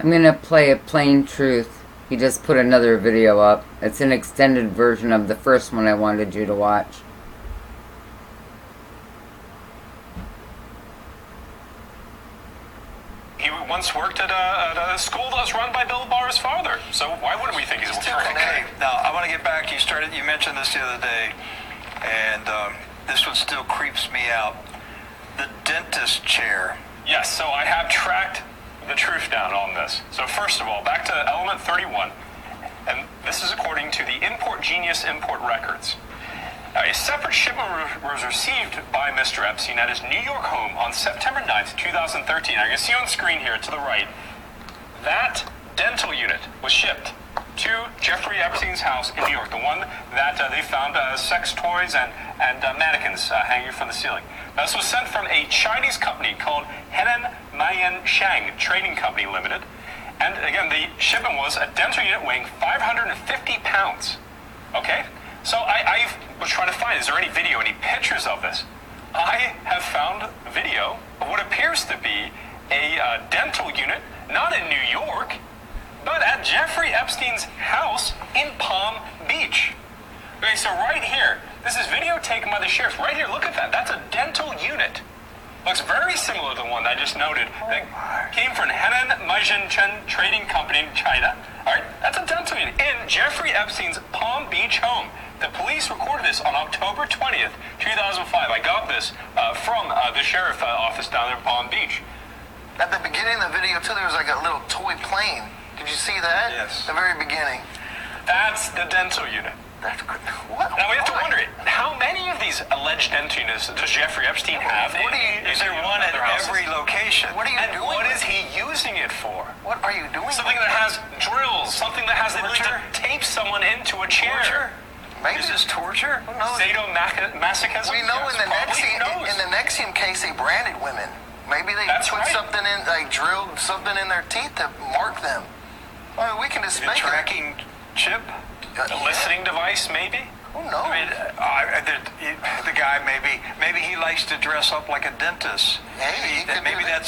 I'm gonna play a plain truth. He just put another video up. It's an extended version of the first one I wanted you to watch. He once worked at a school that was run by Bill Barr's father. So why wouldn't we think he's a terrible Okay, guy? now I want to get back. You mentioned this the other day, and this one still creeps me out. The dentist chair. Yes, so I have tracked the truth down on this. So first of all, back to element 31, and this is according to the Import Genius import records. A separate shipment was received by Mr. Epstein at his New York home on September 9th, 2013. I can see on the screen here to the right, that dental unit was shipped to Jeffrey Epstein's house in New York, the one that they found sex toys and mannequins hanging from the ceiling. Now, this was sent from a Chinese company called Henan Mayan Shang Trading Company Limited. And again, the shipment was a dental unit weighing 550 pounds. Okay? So I was trying to find, is there any video, any pictures of this? I have found video of what appears to be a dental unit, not in New York, but at Jeffrey Epstein's house in Palm Beach. Okay, so right here, this is video taken by the sheriff. Right here, look at that. That's a dental unit. Looks very similar to the one that I just noted that came from Henan Mayan Chen Trading Company in China. All right, that's a dental unit in Jeffrey Epstein's Palm Beach home. The police recorded this on October 20th, 2005. I got this from the sheriff office down there in Palm Beach. At the beginning of the video, too, there was like a little toy plane. Did you see that? Yes. The very beginning. That's the dental unit. That's what? Now we have to wonder, how many of these alleged dental units does Jeffrey Epstein have? Is there one at every location? What are you doing? What is he using it for? What are you doing? Something that has drills, something that has the ability to tape someone into a chair. Torture? Maybe. Is this torture? Who knows? Sadomasochism? We know Yes, in the probably. Nexium case, they branded women. Maybe they That's put right. something in, like drilled something in their teeth to mark them. I mean, we can just The make tracking chip? A listening device, maybe? Who knows? I mean, the guy maybe he likes to dress up like a dentist. Hey, he could Maybe do that.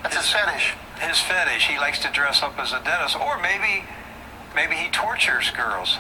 that's his fetish. His fetish. He likes to dress up as a dentist, or maybe he tortures girls.